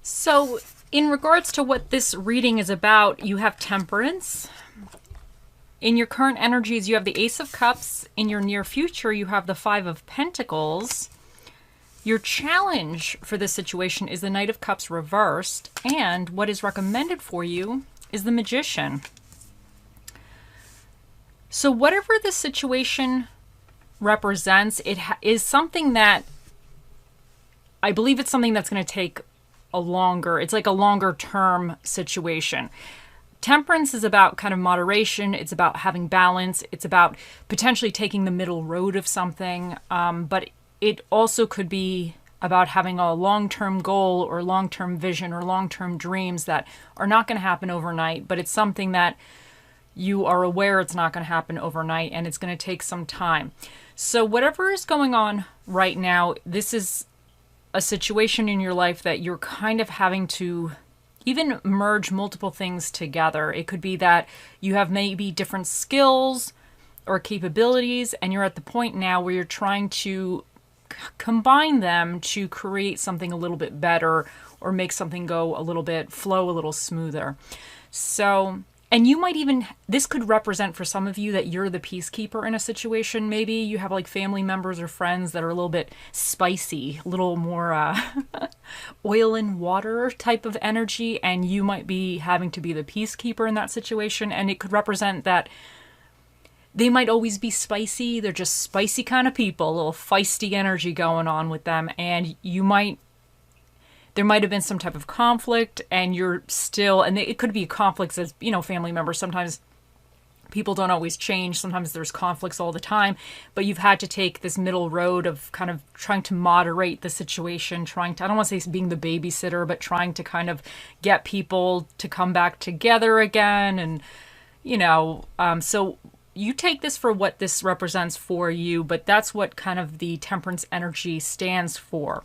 So, in regards to what this reading is about, you have Temperance. In your current energies, you have the Ace of Cups. In your near future, you have the Five of Pentacles. Your challenge for this situation is the Knight of Cups reversed, and what is recommended for you is the Magician. So whatever this situation represents, it is something that I believe it's something that's going to take it's like a longer term situation. Temperance is about kind of moderation. It's about having balance. It's about potentially taking the middle road of something. But it also could be about having a long-term goal or long-term vision or long-term dreams that are not going to happen overnight, but it's something that you are aware it's not going to happen overnight and it's going to take some time. So whatever is going on right now, this is a situation in your life that you're kind of having to even merge multiple things together. It could be that you have maybe different skills or capabilities, and you're at the point now where you're trying to combine them to create something a little bit better or make something flow a little smoother. So, and you might even, this could represent for some of you that you're the peacekeeper in a situation. Maybe you have like family members or friends that are a little bit spicy, a little more oil and water type of energy, and you might be having to be the peacekeeper in that situation. And it could represent that they might always be spicy. They're just spicy kind of people, a little feisty energy going on with them. And there might have been some type of conflict and it could be conflicts as, family members. Sometimes people don't always change. Sometimes there's conflicts all the time, but you've had to take this middle road of kind of trying to moderate the situation, I don't want to say being the babysitter, but trying to kind of get people to come back together again. And, so you take this for what this represents for you, but that's what kind of the Temperance energy stands for.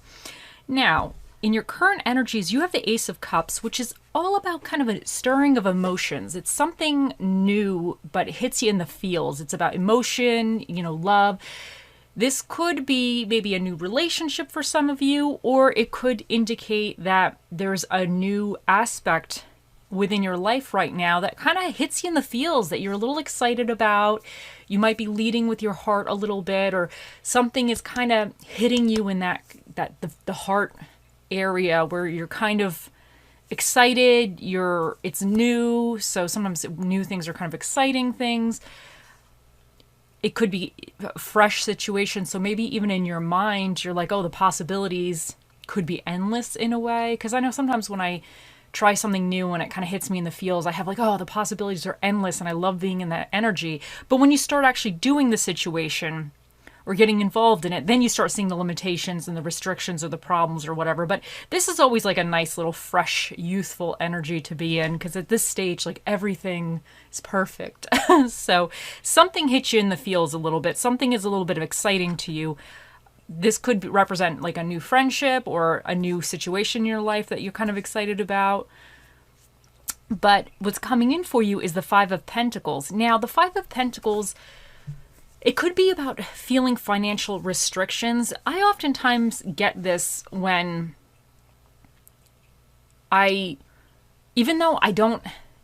Now, in your current energies, you have the Ace of Cups, which is all about kind of a stirring of emotions. It's something new, but it hits you in the feels. It's about emotion, love. This could be maybe a new relationship for some of you, or it could indicate that there's a new aspect within your life right now that kind of hits you in the feels, that you're a little excited about. You might be leading with your heart a little bit, or something is kind of hitting you in the heart area where you're kind of excited, it's new, so sometimes new things are kind of exciting things. It could be a fresh situation, so maybe even in your mind you're like, oh, the possibilities could be endless in a way. Because I know sometimes when I try something new and it kind of hits me in the feels, I have like, oh, the possibilities are endless and I love being in that energy. But when you start actually doing the situation or getting involved in it, then you start seeing the limitations and the restrictions or the problems or whatever. But this is always like a nice little fresh, youthful energy to be in, because at this stage, like, everything is perfect. So something hits you in the feels a little bit. Something is a little bit of exciting to you. This could represent like a new friendship or a new situation in your life that you're kind of excited about. But what's coming in for you is the Five of Pentacles. Now, the Five of Pentacles, it could be about feeling financial restrictions. I oftentimes get this when even though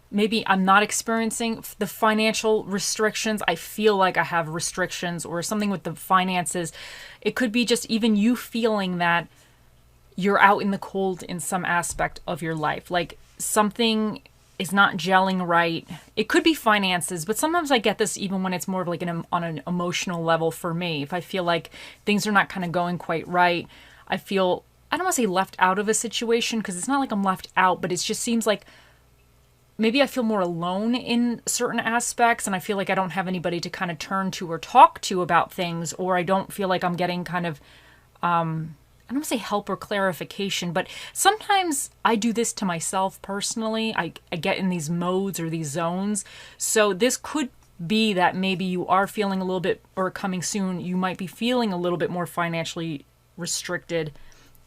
maybe I'm not experiencing the financial restrictions, I feel like I have restrictions or something with the finances. It could be just even you feeling that you're out in the cold in some aspect of your life. Like something is not gelling right. It could be finances, but sometimes I get this even when it's more of like on an emotional level for me. If I feel like things are not kind of going quite right, I don't want to say left out of a situation, because it's not like I'm left out, but it just seems like maybe I feel more alone in certain aspects, and I feel like I don't have anybody to kind of turn to or talk to about things, or I don't feel like I'm getting kind of, I don't want to say help or clarification, but sometimes I do this to myself personally. I get in these modes or these zones. So this could be that maybe you are feeling a little bit, or coming soon, you might be feeling a little bit more financially restricted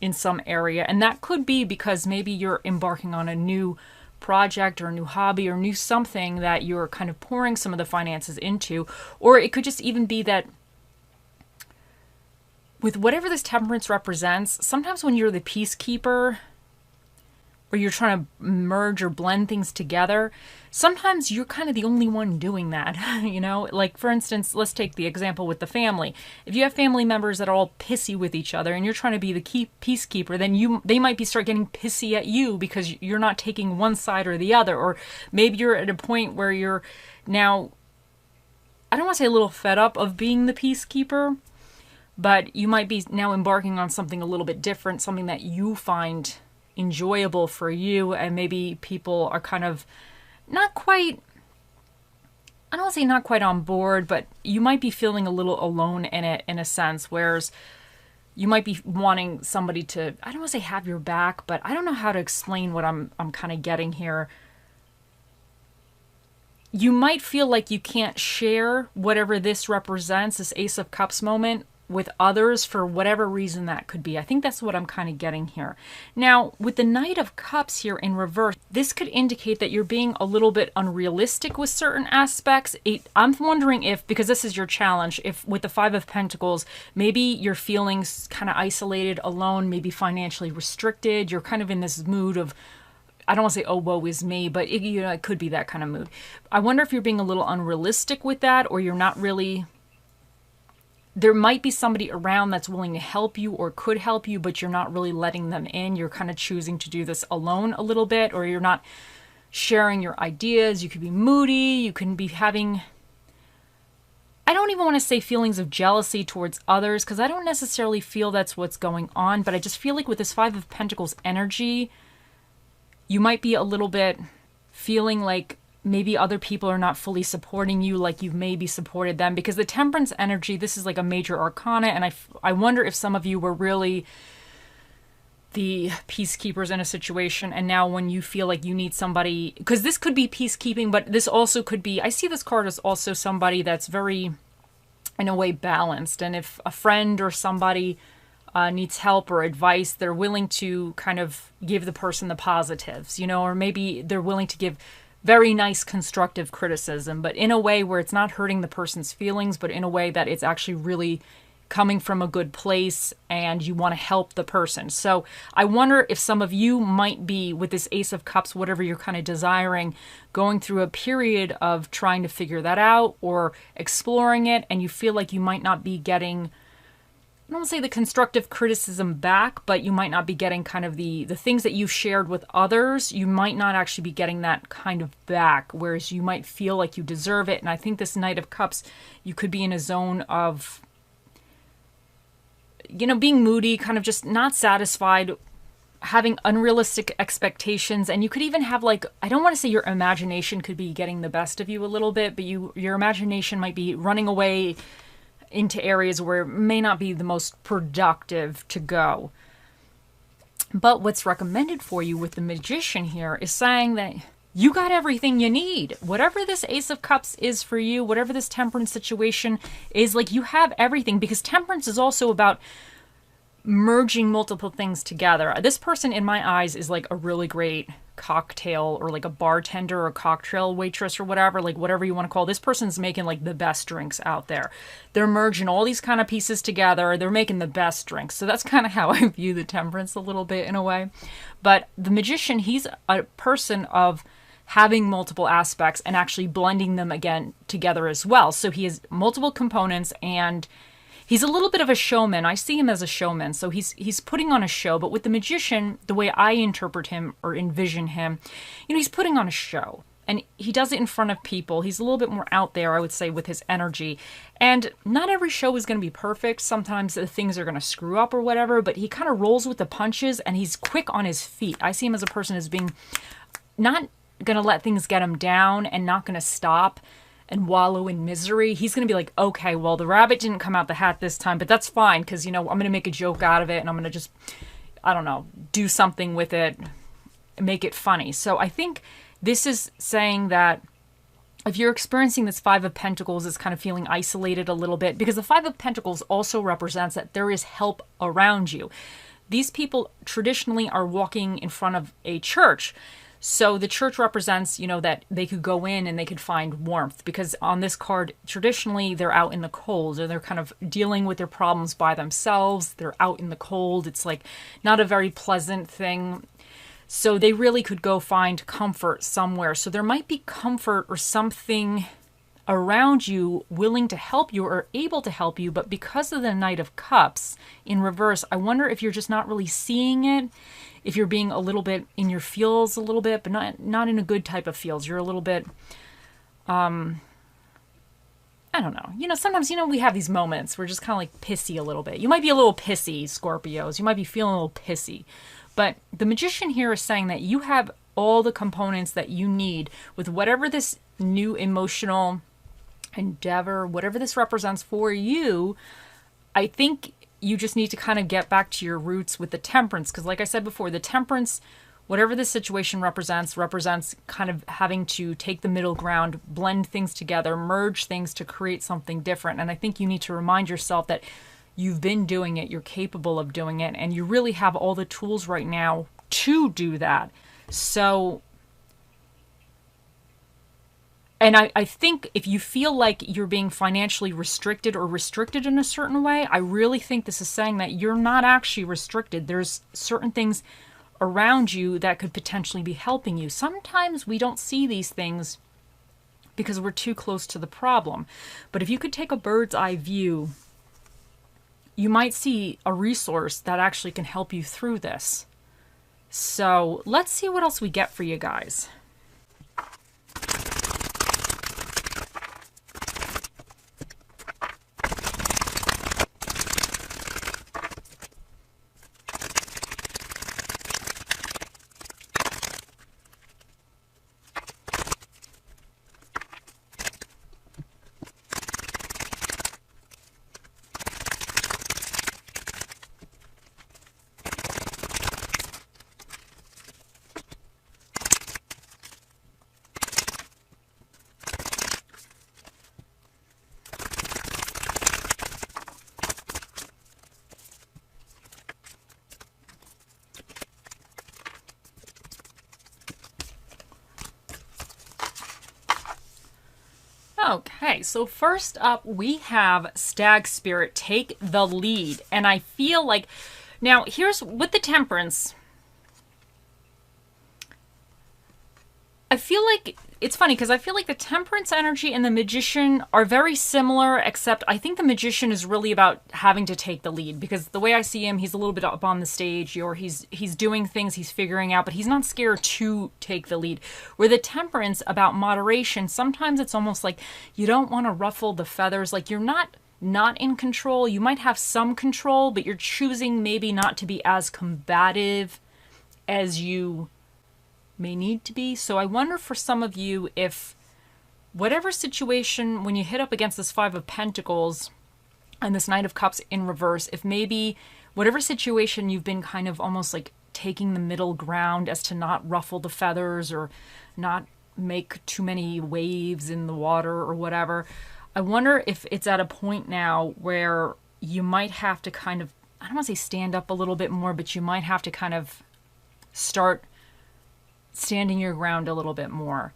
in some area. And that could be because maybe you're embarking on a new project or a new hobby or new something that you're kind of pouring some of the finances into. Or it could just even be that with whatever this Temperance represents, sometimes when you're the peacekeeper, or you're trying to merge or blend things together, sometimes you're kind of the only one doing that, you know? Like, for instance, let's take the example with the family. If you have family members that are all pissy with each other and you're trying to be the peacekeeper, then they might start getting pissy at you because you're not taking one side or the other. Or maybe you're at a point where you're now, I don't want to say a little fed up of being the peacekeeper, but you might be now embarking on something a little bit different, something that you find enjoyable for you, and maybe people are kind of not quite, I don't want to say not quite on board, but you might be feeling a little alone in it in a sense, whereas you might be wanting somebody to, I don't want to say have your back, but I don't know how to explain what I'm kind of getting here. You might feel like you can't share whatever this represents, this Ace of Cups moment, with others for whatever reason that could be. I think that's what I'm kind of getting here. Now, with the Knight of Cups here in reverse, this could indicate that you're being a little bit unrealistic with certain aspects. I'm wondering if, because this is your challenge, if with the Five of Pentacles, maybe you're feeling kind of isolated, alone, maybe financially restricted. You're kind of in this mood of, I don't want to say, oh, woe is me, but it could be that kind of mood. I wonder if you're being a little unrealistic with that, or you're not really... There might be somebody around that's willing to help you or could help you, but you're not really letting them in. You're kind of choosing to do this alone a little bit, or you're not sharing your ideas. You could be moody. You can be having, I don't even want to say feelings of jealousy towards others, because I don't necessarily feel that's what's going on, but I just feel like with this Five of Pentacles energy, you might be a little bit feeling like maybe other people are not fully supporting you like you've maybe supported them, because the Temperance energy, this is like a major arcana, and I wonder if some of you were really the peacekeepers in a situation, and now when you feel like you need somebody, because this could be peacekeeping, but this also could be, I see this card as also somebody that's very, in a way, balanced, and if a friend or somebody needs help or advice, they're willing to kind of give the person the positives, or maybe they're willing to give very nice constructive criticism, but in a way where it's not hurting the person's feelings, but in a way that it's actually really coming from a good place and you want to help the person. So I wonder if some of you might be, with this Ace of Cups, whatever you're kind of desiring, going through a period of trying to figure that out or exploring it, and you feel like you might not be getting, I don't want to say the constructive criticism back, but you might not be getting kind of the things that you've shared with others. You might not actually be getting that kind of back, whereas you might feel like you deserve it. And I think this Knight of Cups, you could be in a zone of, being moody, kind of just not satisfied, having unrealistic expectations. And you could even have, like, I don't want to say your imagination could be getting the best of you a little bit, but your imagination might be running away into areas where it may not be the most productive to go. But what's recommended for you with the Magician here is saying that you got everything you need. Whatever this Ace of Cups is for you, whatever this Temperance situation is, like, you have everything, because Temperance is also about merging multiple things together. This person, in my eyes, is like a really great cocktail, or like a bartender or cocktail waitress or whatever, like whatever you want to call it. This person's making like the best drinks out there. They're merging all these kind of pieces together. They're making the best drinks. So that's kind of how I view the Temperance a little bit in a way. But the Magician, he's a person of having multiple aspects and actually blending them again together as well. So he has multiple components, and he's a little bit of a showman. I see him as a showman. So he's putting on a show. But with the Magician, the way I interpret him or envision him, he's putting on a show. And he does it in front of people. He's a little bit more out there, I would say, with his energy. And not every show is going to be perfect. Sometimes the things are going to screw up or whatever. But he kind of rolls with the punches, and he's quick on his feet. I see him as a person as being not going to let things get him down and not going to stop and wallow in misery. He's going to be like, okay, well, the rabbit didn't come out the hat this time, but that's fine, because, I'm going to make a joke out of it, and I'm going to just, I don't know, do something with it, make it funny. So I think this is saying that if you're experiencing this Five of Pentacles, it's kind of feeling isolated a little bit, because the Five of Pentacles also represents that there is help around you. These people traditionally are walking in front of a church. So the church represents, that they could go in and they could find warmth, because on this card, traditionally, they're out in the cold, or they're kind of dealing with their problems by themselves. They're out in the cold. It's like not a very pleasant thing. So they really could go find comfort somewhere. So there might be comfort or something around you willing to help you or able to help you, but because of the Knight of Cups in reverse, I wonder if you're just not really seeing it, if you're being a little bit in your feels a little bit, but not in a good type of feels. You're a little bit, I don't know. Sometimes, we have these moments where we're just kind of like pissy a little bit. You might be a little pissy, Scorpios. You might be feeling a little pissy. But the Magician here is saying that you have all the components that you need with whatever this new emotional endeavor, whatever this represents for you. I think you just need to kind of get back to your roots with the Temperance. Because like I said before, the Temperance, whatever this situation represents kind of having to take the middle ground, blend things together, merge things to create something different. And I think you need to remind yourself that you've been doing it, you're capable of doing it, and you really have all the tools right now to do that. So, and I think if you feel like you're being financially restricted or restricted in a certain way, I really think this is saying that you're not actually restricted. There's certain things around you that could potentially be helping you. Sometimes we don't see these things because we're too close to the problem. But if you could take a bird's eye view, you might see a resource that actually can help you through this. So let's see what else we get for you guys. Okay, so first up we have Stag Spirit, take the lead. And I feel like, now here's with the Temperance, I feel like it's funny because I feel like the Temperance energy and the Magician are very similar, except I think the Magician is really about having to take the lead, because the way I see him, he's a little bit up on the stage, or he's doing things, he's figuring out, but he's not scared to take the lead. Where the Temperance, about moderation, sometimes it's almost like you don't want to ruffle the feathers, like you're not in control. You might have some control, but you're choosing maybe not to be as combative as you may need to be. So I wonder for some of you, if whatever situation, when you hit up against this Five of Pentacles and this Knight of Cups in reverse, if maybe whatever situation you've been kind of almost like taking the middle ground as to not ruffle the feathers or not make too many waves in the water or whatever, I wonder if it's at a point now where you might have to kind of, I don't want to say stand up a little bit more, but you might have to kind of start standing your ground a little bit more.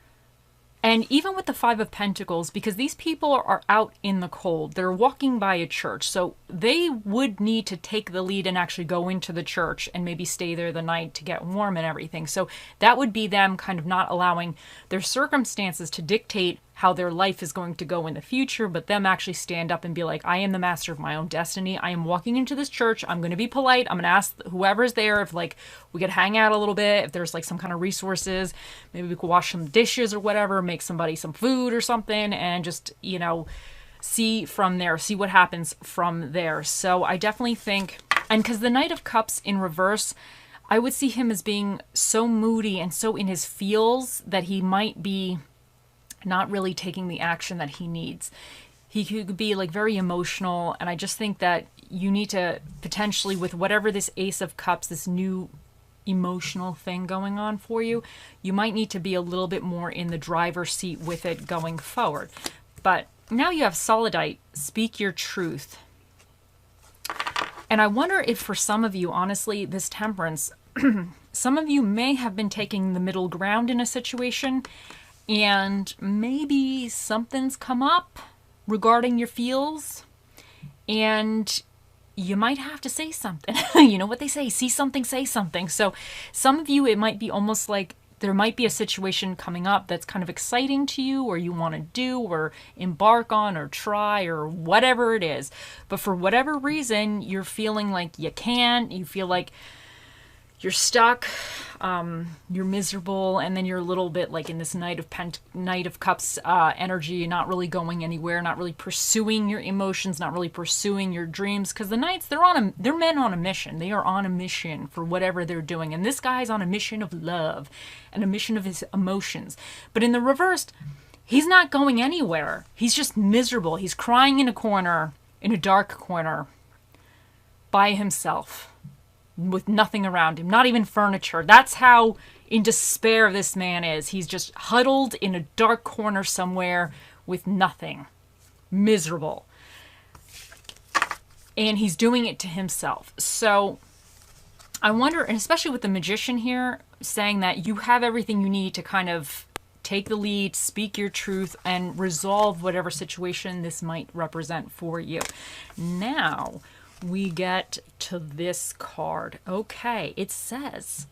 And even with the Five of Pentacles, because these people are out in the cold, they're walking by a church, so they would need to take the lead and actually go into the church and maybe stay there the night to get warm and everything. So that would be them kind of not allowing their circumstances to dictate how their life is going to go in the future, but them actually stand up and be like, I am the master of my own destiny. I am walking into this church. I'm going to be polite. I'm going to ask whoever's there if like we could hang out a little bit, if there's like some kind of resources, maybe we could wash some dishes or whatever, make somebody some food or something, and just, you know, see from there, see what happens from there. So I definitely think, and because the Knight of Cups in reverse, I would see him as being so moody and so in his feels that he might be not really taking the action that he needs. He could be like very emotional, and I just think that you need to potentially, with whatever this Ace of Cups, this new emotional thing going on for you, you might need to be a little bit more in the driver's seat with it going forward. But now you have Solidite, speak your truth. And I wonder if for some of you, honestly, this Temperance, some of you may have been taking the middle ground in a situation, and maybe something's come up regarding your feels, and you might have to say something. You know what they say, see something, say something. So some of you, it might be almost like there might be a situation coming up that's kind of exciting to you, or you want to do or embark on or try or whatever it is. But for whatever reason, you're feeling like you can't, you feel like you're stuck, you're miserable, and then you're a little bit like in this Knight of Cups energy, not really going anywhere, not really pursuing your emotions, not really pursuing your dreams. Because the Knights, they're men on a mission. They are on a mission for whatever they're doing, and this guy's on a mission of love and a mission of his emotions. But in the reversed, he's not going anywhere. He's just miserable. He's crying in a corner, in a dark corner, by himself, with nothing around him, not even furniture. That's how in despair this man is. He's just huddled in a dark corner somewhere with nothing. Miserable. And he's doing it to himself. So I wonder, and especially with the Magician here, saying that you have everything you need to kind of take the lead, speak your truth, and resolve whatever situation this might represent for you. Now, we get to this card. Okay, it says,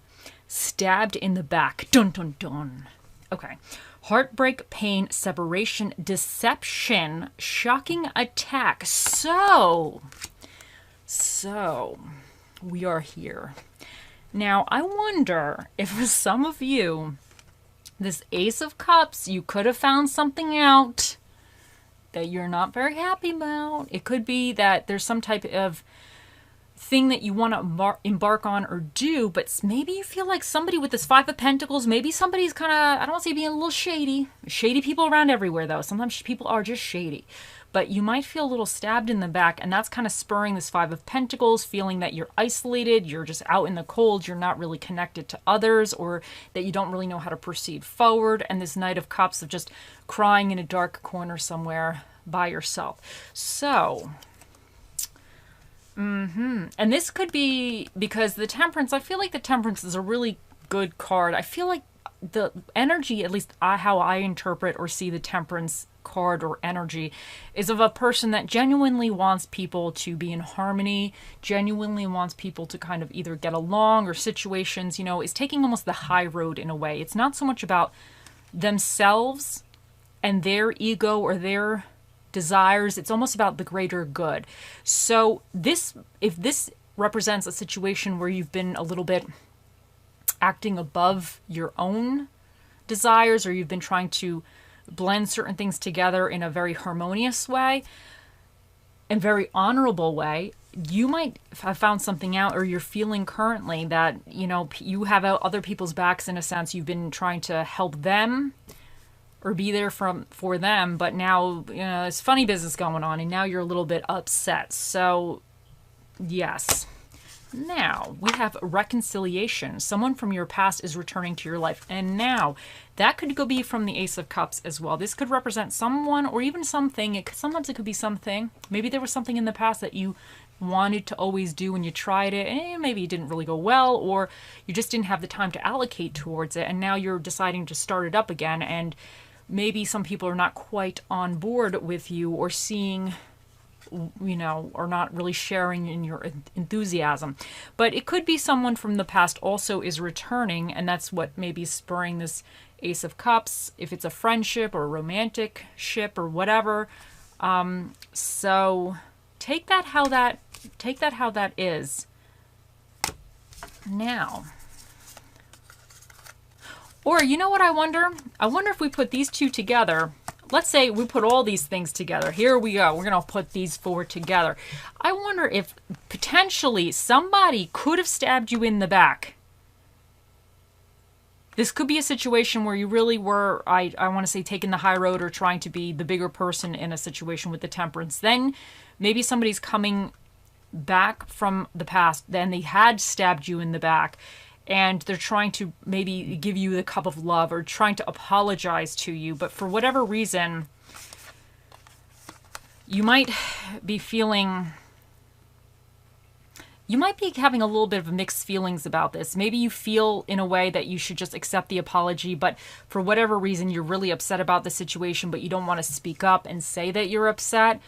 stabbed in the back. Dun, dun, dun. Okay. Heartbreak, pain, separation, deception, shocking attack. So, we are here. Now, I wonder if for some of you, this Ace of Cups, you could have found something out that you're not very happy about. It could be that there's some type of thing that you want to embark on or do, but maybe you feel like somebody with this Five of Pentacles, maybe somebody's kind of, I don't want to say being a little shady. Shady people around everywhere, though. Sometimes people are just shady. But you might feel a little stabbed in the back, and that's kind of spurring this Five of Pentacles, feeling that you're isolated, you're just out in the cold, you're not really connected to others, or that you don't really know how to proceed forward, and this Knight of Cups of just crying in a dark corner somewhere by yourself. So, and this could be because the Temperance, I feel like the Temperance is a really good card. I feel like the energy, at least how I interpret or see the Temperance card or energy, is of a person that genuinely wants people to be in harmony, genuinely wants people to kind of either get along, or situations, you know, is taking almost the high road in a way. It's not so much about themselves and their ego or their desires. It's almost about the greater good. So if this represents a situation where you've been a little bit acting above your own desires, or you've been trying to blend certain things together in a very harmonious way and very honorable way, you might have found something out, or you're feeling currently that, you know, you have other people's backs in a sense. You've been trying to help them or be there for them, but now, you know, there's funny business going on, and now you're a little bit upset. So, yes. Now, we have reconciliation. Someone from your past is returning to your life. And now, that could go be from the Ace of Cups as well. This could represent someone or even something. Sometimes it could be something. Maybe there was something in the past that you wanted to always do and you tried it, and maybe it didn't really go well, or you just didn't have the time to allocate towards it, and now you're deciding to start it up again, and maybe some people are not quite on board with you, or seeing, you know, or not really sharing in your enthusiasm. But it could be someone from the past also is returning, and that's what may be spurring this Ace of Cups, if it's a friendship or a romantic ship or whatever. So take that how that is. Now, or you know what I wonder? I wonder if we put these two together. Let's say we put all these things together. Here we go. We're going to put these four together. I wonder if potentially somebody could have stabbed you in the back. This could be a situation where you really were, I want to say, taking the high road or trying to be the bigger person in a situation with the Temperance. Then maybe somebody's coming back from the past, then they had stabbed you in the back, and they're trying to maybe give you the cup of love or trying to apologize to you. But for whatever reason, you might be feeling, you might be having a little bit of mixed feelings about this. Maybe you feel in a way that you should just accept the apology, but for whatever reason, you're really upset about the situation, but you don't want to speak up and say that you're upset.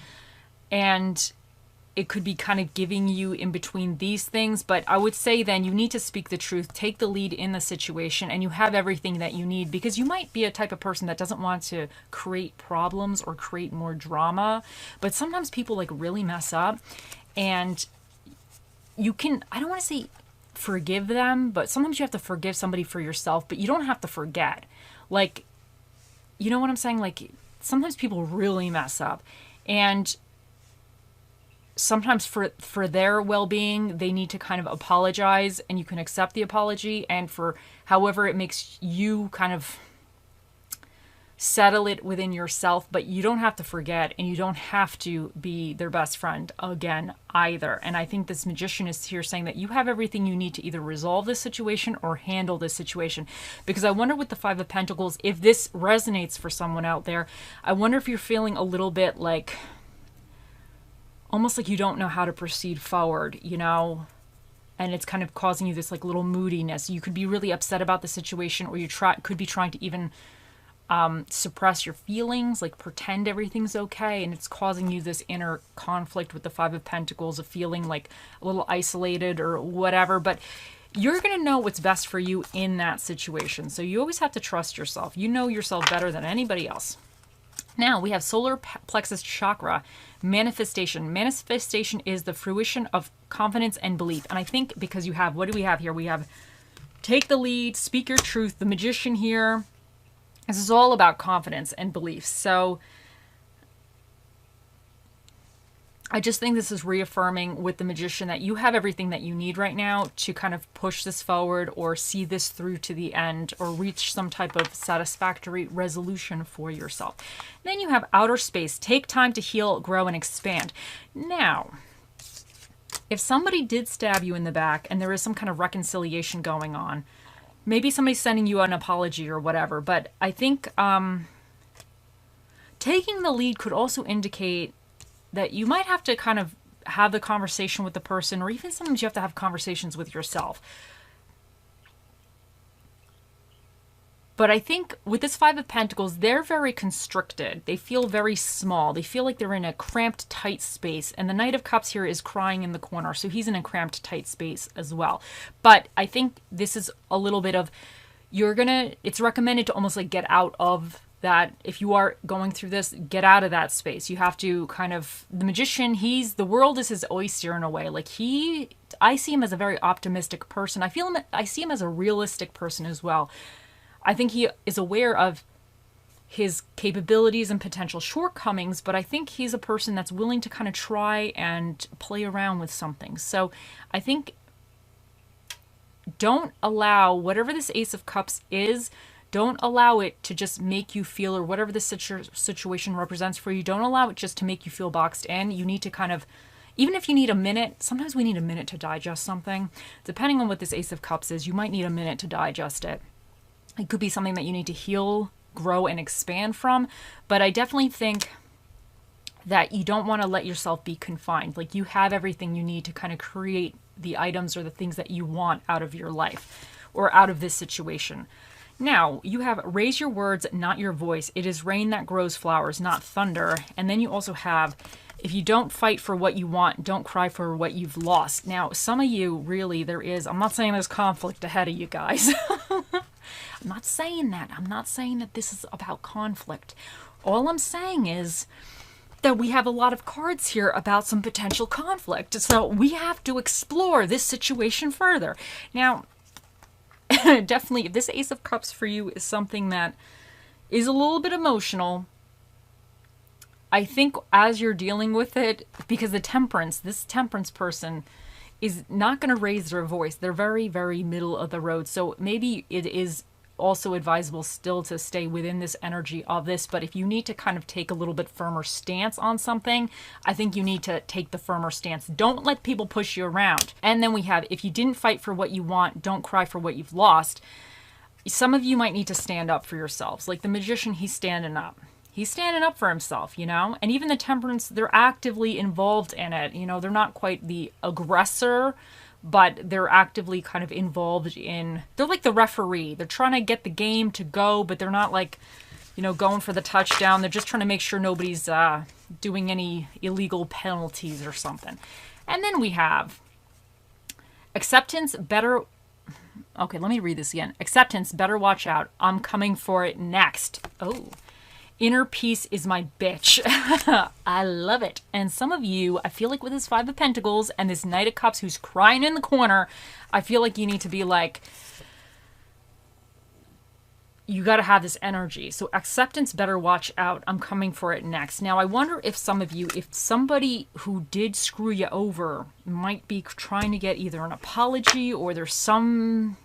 And it could be kind of giving you in between these things. But I would say then you need to speak the truth, take the lead in the situation, and you have everything that you need, because you might be a type of person that doesn't want to create problems or create more drama. But sometimes people like really mess up, and you can, I don't want to say forgive them, but sometimes you have to forgive somebody for yourself, but you don't have to forget. Like, you know what I'm saying? Like, sometimes people really mess up, and sometimes for their well-being, they need to kind of apologize, and you can accept the apology, and for however it makes you kind of settle it within yourself, but you don't have to forget, and you don't have to be their best friend again either. And I think this magician is here saying that you have everything you need to either resolve this situation or handle this situation. Because I wonder with the Five of Pentacles, if this resonates for someone out there, I wonder if you're feeling a little bit like, almost like you don't know how to proceed forward, you know? And it's kind of causing you this like little moodiness. You could be really upset about the situation, or you could be trying to even suppress your feelings, like pretend everything's okay, and it's causing you this inner conflict with the Five of Pentacles of feeling like a little isolated or whatever. But you're going to know what's best for you in that situation. So you always have to trust yourself. You know yourself better than anybody else. Now we have solar plexus chakra, manifestation. Manifestation is the fruition of confidence and belief. And I think because you have, what do we have here? We have take the lead, speak your truth, the magician here. This is all about confidence and belief. So I just think this is reaffirming with the magician that you have everything that you need right now to kind of push this forward or see this through to the end or reach some type of satisfactory resolution for yourself. Then you have outer space. Take time to heal, grow, and expand. Now, if somebody did stab you in the back and there is some kind of reconciliation going on, maybe somebody's sending you an apology or whatever, but I think taking the lead could also indicate that you might have to kind of have the conversation with the person, or even sometimes you have to have conversations with yourself. But I think with this Five of Pentacles, they're very constricted. They feel very small. They feel like they're in a cramped, tight space. And the Knight of Cups here is crying in the corner. So he's in a cramped, tight space as well. But I think this is a little bit of, it's recommended to almost like get out of that. If you are going through this, get out of that space. You have to kind of, the magician, the world is his oyster in a way. Like I see him as a very optimistic person. I see him as a realistic person as well. I think he is aware of his capabilities and potential shortcomings, but I think he's a person that's willing to kind of try and play around with something. So I think don't allow whatever this Ace of Cups is, don't allow it to just make you feel, or whatever this situation represents for you, don't allow it just to make you feel boxed in. You need to kind of, even if you need a minute, sometimes we need a minute to digest something. Depending on what this Ace of Cups is, you might need a minute to digest it. It could be something that you need to heal, grow, and expand from. But I definitely think that you don't want to let yourself be confined. Like, you have everything you need to kind of create the items or the things that you want out of your life or out of this situation. Now, you have raise your words, not your voice. It is rain that grows flowers, not thunder. And then you also have, if you don't fight for what you want, don't cry for what you've lost. Now, some of you, really, I'm not saying there's conflict ahead of you guys. I'm not saying that. I'm not saying that this is about conflict. All I'm saying is that we have a lot of cards here about some potential conflict. So we have to explore this situation further. Now, definitely, if this Ace of Cups for you is something that is a little bit emotional, I think as you're dealing with it, because this temperance person is not going to raise their voice. They're very, very middle of the road. So maybe it is also advisable still to stay within this energy of this. But if you need to kind of take a little bit firmer stance on something, I think you need to take the firmer stance. Don't let people push you around. And then we have, if you didn't fight for what you want, don't cry for what you've lost. Some of you might need to stand up for yourselves. Like the magician, he's standing up. He's standing up for himself, you know? And even the temperance, they're actively involved in it. You know, they're not quite the aggressor, but they're actively kind of involved in, they're like the referee. They're trying to get the game to go, but they're not like, you know, going for the touchdown. They're just trying to make sure nobody's, doing any illegal penalties or something. And then we have acceptance, better... Okay, let me read this again. Acceptance, better watch out. I'm coming for it next. Oh. Inner peace is my bitch. I love it. And some of you, I feel like with this Five of Pentacles and this Knight of Cups who's crying in the corner, I feel like you need to be like, you got to have this energy. So acceptance, better watch out. I'm coming for it next. Now, I wonder if some of you, if somebody who did screw you over might be trying to get either an apology or there's some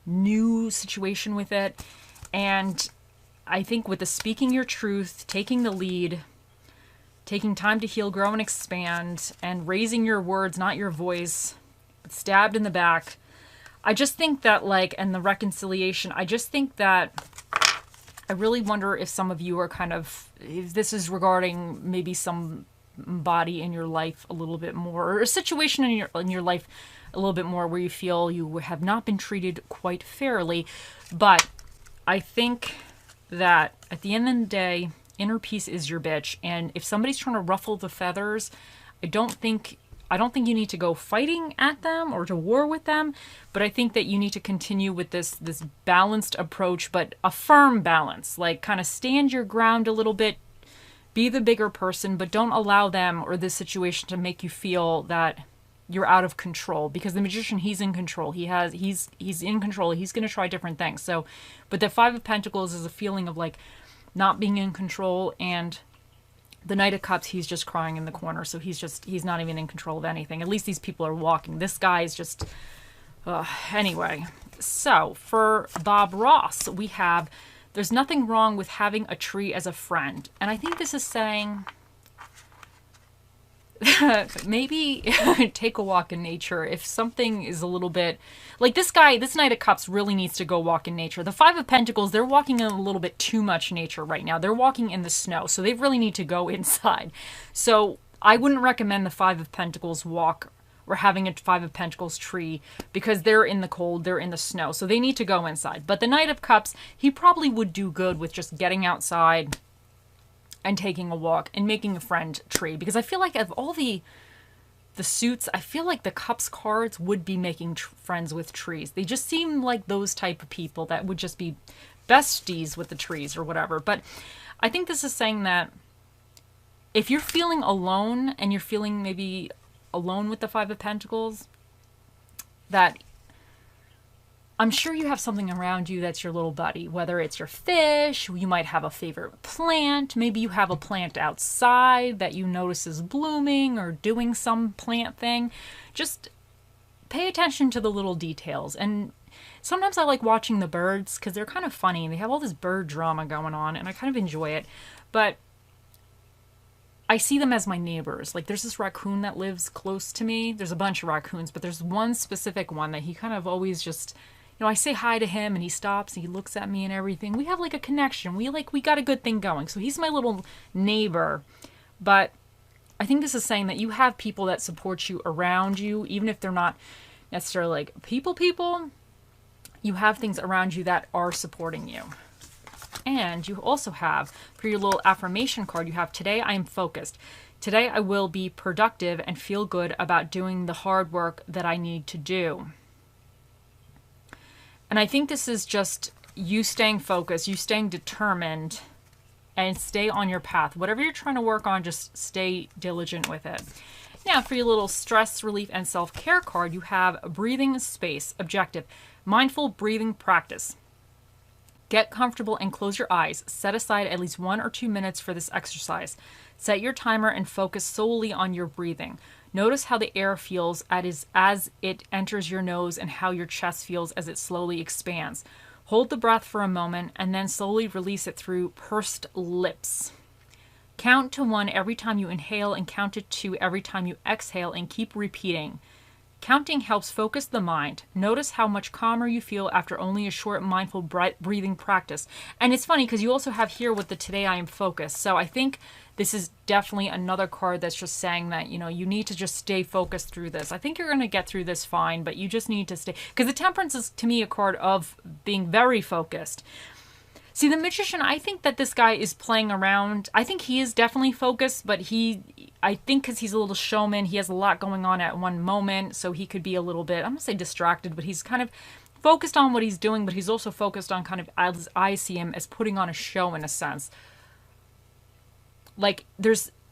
new situation with it. And I think with the speaking your truth, taking the lead, taking time to heal, grow, and expand, and raising your words, not your voice, stabbed in the back, I just think that, like, and the reconciliation, I just think that I really wonder if some of you are kind of, if this is regarding maybe somebody in your life a little bit more, or a situation in your life a little bit more where you feel you have not been treated quite fairly. But I think that at the end of the day, inner peace is your bitch. And if somebody's trying to ruffle the feathers, I don't think you need to go fighting at them or to war with them, but I think that you need to continue with this balanced approach, but a firm balance. Like, kind of stand your ground a little bit, be the bigger person, but don't allow them or this situation to make you feel that you're out of control, because the Magician, he's in control. He's in control. He's going to try different things. So, but the Five of Pentacles is a feeling of like not being in control, and the Knight of Cups, he's just crying in the corner. So he's not even in control of anything. At least these people are walking. This guy is just, anyway. So for Bob Ross, we have, there's nothing wrong with having a tree as a friend. And I think this is saying, maybe take a walk in nature if something is a little bit like this guy. This Knight of Cups really needs to go walk in nature. The Five of Pentacles, they're walking in a little bit too much nature right now. They're walking in the snow, so they really need to go inside. So I wouldn't recommend the Five of Pentacles walk or having a Five of Pentacles tree, because they're in the cold, they're in the snow, so they need to go inside. But the Knight of Cups, he probably would do good with just getting outside and taking a walk and making a friend tree, because I feel like of all the suits, I feel like the Cups cards would be making friends with trees. They just seem like those type of people that would just be besties with the trees or whatever. But I think this is saying that if you're feeling alone, and you're feeling maybe alone with the Five of Pentacles, that I'm sure you have something around you that's your little buddy, whether it's your fish, you might have a favorite plant, maybe you have a plant outside that you notice is blooming or doing some plant thing. Just pay attention to the little details. And sometimes I like watching the birds because they're kind of funny. They have all this bird drama going on and I kind of enjoy it. But I see them as my neighbors. Like, there's this raccoon that lives close to me. There's a bunch of raccoons, but there's one specific one that he kind of always just, you know, I say hi to him and he stops and he looks at me and everything. We have like a connection. We got a good thing going. So he's my little neighbor. But I think this is saying that you have people that support you around you, even if they're not necessarily like people. You have things around you that are supporting you. And you also have, for your little affirmation card, you have, today I am focused. Today I will be productive and feel good about doing the hard work that I need to do. And I think this is just you staying focused, you staying determined, and stay on your path. Whatever you're trying to work on, just stay diligent with it. Now, for your little stress relief and self-care card, you have breathing space, objective, mindful breathing practice. Get comfortable and close your eyes. Set aside at least 1 or 2 minutes for this exercise. Set your timer and focus solely on your breathing. Notice how the air feels as it enters your nose and how your chest feels as it slowly expands. Hold the breath for a moment and then slowly release it through pursed lips. Count to 1 every time you inhale and count to 2 every time you exhale, and keep repeating. Counting helps focus the mind. Notice how much calmer you feel after only a short mindful breathing practice. And it's funny because you also have here with the today I am focused. So I think this is definitely another card that's just saying that, you know, you need to just stay focused through this. I think you're going to get through this fine, but you just need to stay. Because the Temperance is, to me, a card of being very focused. See, the Magician, I think that this guy is playing around. I think he is definitely focused, but I think because he's a little showman, he has a lot going on at one moment, so he could be a little bit, I'm going to say distracted, but he's kind of focused on what he's doing, but he's also focused on kind of, as I see him, as putting on a show in a sense. Like,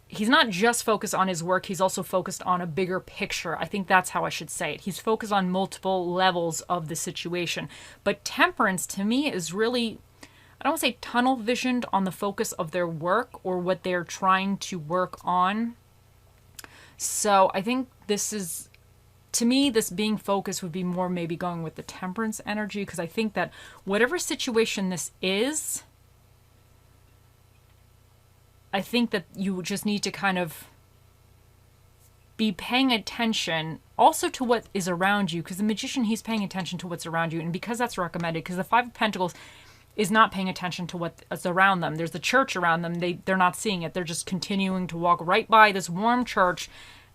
he's not just focused on his work, he's also focused on a bigger picture. I think that's how I should say it. He's focused on multiple levels of the situation. But Temperance, to me, is really, I don't want to say tunnel visioned on the focus of their work or what they're trying to work on. So I think this is, to me, this being focused would be more maybe going with the Temperance energy, because I think that whatever situation this is, I think that you just need to kind of be paying attention also to what is around you, because the Magician, he's paying attention to what's around you. And because that's recommended, because the Five of Pentacles is not paying attention to what's around them. There's the church around them. They're not seeing it. They're just continuing to walk right by this warm church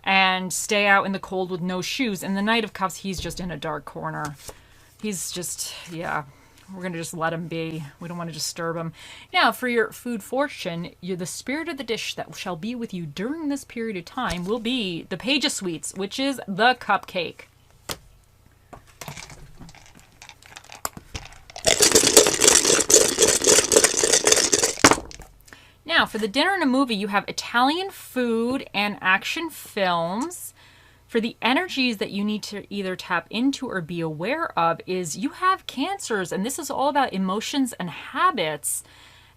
and stay out in the cold with no shoes. And the Knight of Cups, he's just in a dark corner. He's just, yeah, we're going to just let him be. We don't want to disturb him. Now, for your food fortune, the spirit of the dish that shall be with you during this period of time will be the Page of Sweets, which is the cupcake. Now, for the dinner and a movie, you have Italian food and action films. For the energies that you need to either tap into or be aware of is you have Cancers, and this is all about emotions and habits.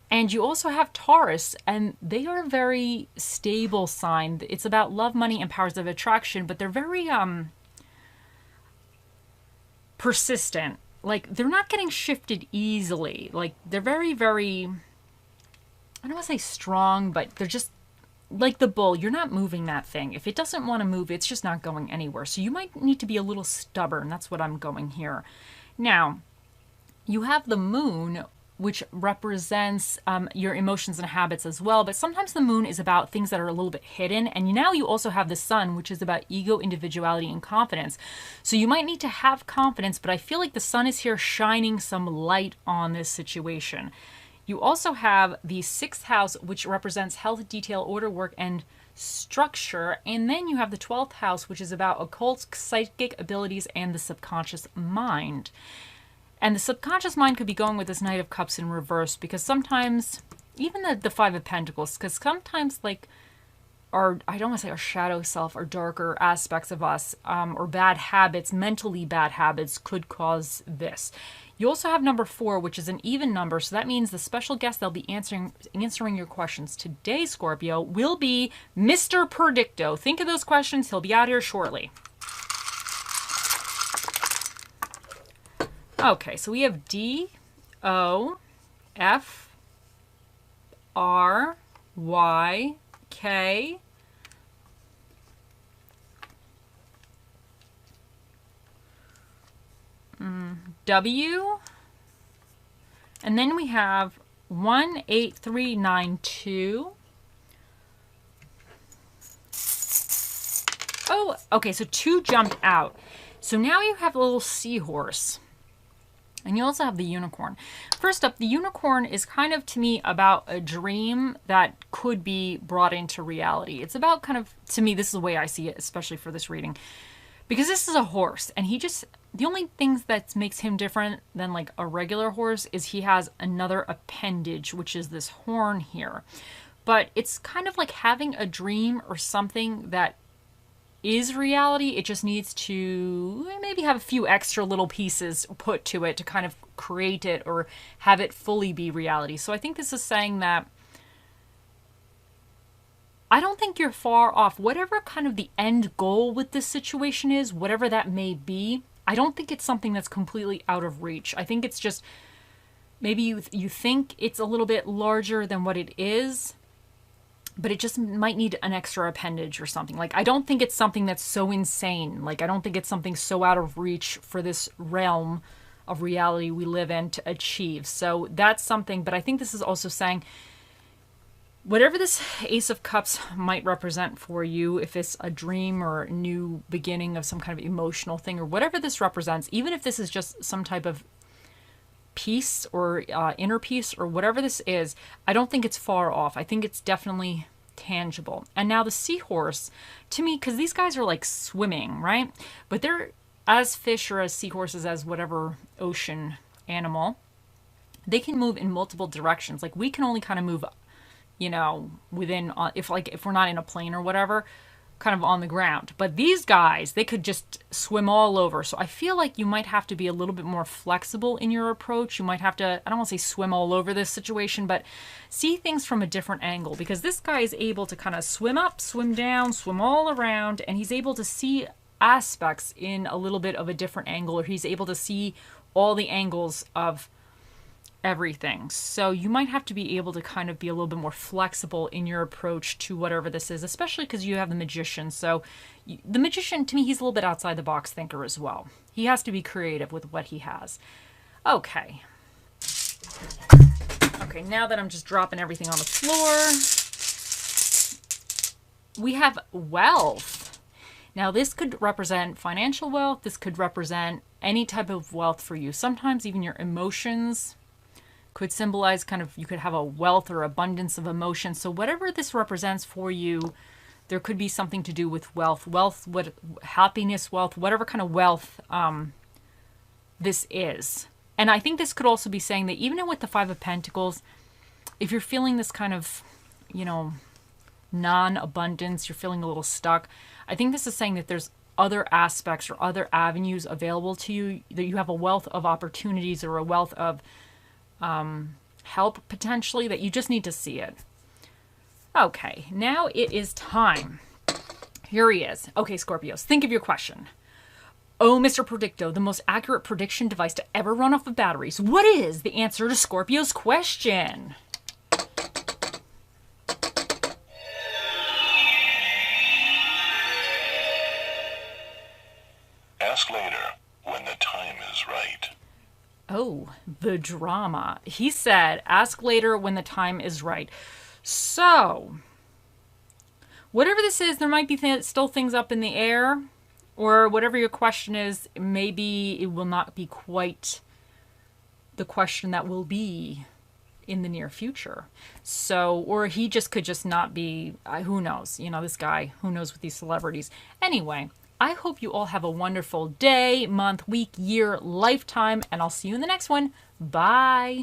And you also have Taurus, and they are a very stable sign. It's about love, money, and powers of attraction, but they're very persistent. Like, they're not getting shifted easily. Like, they're very, very, I don't want to say strong, but they're just like the bull. You're not moving that thing. If it doesn't want to move, it's just not going anywhere. So you might need to be a little stubborn. That's what I'm going here. Now, you have the Moon, which represents your emotions and habits as well. But sometimes the Moon is about things that are a little bit hidden. And now you also have the Sun, which is about ego, individuality, and confidence. So you might need to have confidence, but I feel like the Sun is here shining some light on this situation. You also have the 6th house, which represents health, detail, order, work, and structure. And then you have the 12th house, which is about occult, psychic abilities, and the subconscious mind. And the subconscious mind could be going with this Knight of Cups in reverse, because sometimes, even the Five of Pentacles, because sometimes, like, I don't want to say our shadow self, or darker aspects of us, or bad habits, mentally bad habits, could cause this. You also have number 4, which is an even number, so that means the special guest that'll be answering your questions today, Scorpio, will be Mr. Predicto. Think of those questions. He'll be out here shortly. Okay, so we have D, O, F, R, Y, K, W, and then we have 18392. Oh, okay, so 2 jumped out. So now you have a little seahorse. And you also have the unicorn. First up, the unicorn is kind of, to me, about a dream that could be brought into reality. It's about kind of, to me, this is the way I see it, especially for this reading. Because this is a horse, and the only things that makes him different than like a regular horse is he has another appendage, which is this horn here. But it's kind of like having a dream or something that is reality. It just needs to maybe have a few extra little pieces put to it to kind of create it or have it fully be reality. So I think this is saying that I don't think you're far off. Whatever kind of the end goal with this situation is, whatever that may be, I don't think it's something that's completely out of reach. I think it's just maybe you think it's a little bit larger than what it is, but it just might need an extra appendage or something. Like, I don't think it's something that's so insane. Like, I don't think it's something so out of reach for this realm of reality we live in to achieve. So that's something, but I think this is also saying whatever this Ace of Cups might represent for you, if it's a dream or a new beginning of some kind of emotional thing or whatever this represents, even if this is just some type of peace or inner peace or whatever this is, I don't think it's far off. I think it's definitely tangible. And now the seahorse, to me, because these guys are like swimming, right? But they're as fish or as seahorses, as whatever ocean animal, they can move in multiple directions. Like we can only kind of move, within, if we're not in a plane or whatever, kind of on the ground. But these guys, they could just swim all over. So I feel like you might have to be a little bit more flexible in your approach. You might have to, I don't want to say swim all over this situation, but see things from a different angle, because this guy is able to kind of swim up, swim down, swim all around, and he's able to see aspects in a little bit of a different angle, or he's able to see all the angles of everything. So you might have to be able to kind of be a little bit more flexible in your approach to whatever this is, especially because you have the magician. So the magician, to me, he's a little bit outside the box thinker as well. He has to be creative with what he has. Okay, now that I'm just dropping everything on the floor, we have wealth. Now this could represent financial wealth. This could represent any type of wealth for you. Sometimes even your emotions could symbolize kind of, you could have a wealth or abundance of emotion. So whatever this represents for you, there could be something to do with wealth, what happiness, wealth, whatever kind of wealth this is. And I think this could also be saying that even with the Five of Pentacles, if you're feeling this kind of, non-abundance, you're feeling a little stuck, I think this is saying that there's other aspects or other avenues available to you, that you have a wealth of opportunities or a wealth of help potentially, that you just need to see it. Okay, now it is time. Here he is. Okay, Scorpios, think of your question. Oh, Mr. Predicto, the most accurate prediction device to ever run off of batteries. What is the answer to Scorpio's question? Ask later when the time is right. Oh, the drama. He said, ask later when the time is right. So, whatever this is, there might be still things up in the air, or whatever your question is, maybe it will not be quite the question that will be in the near future. So, or he just could just not be, who knows? This guy, who knows with these celebrities. Anyway, I hope you all have a wonderful day, month, week, year, lifetime, and I'll see you in the next one. Bye.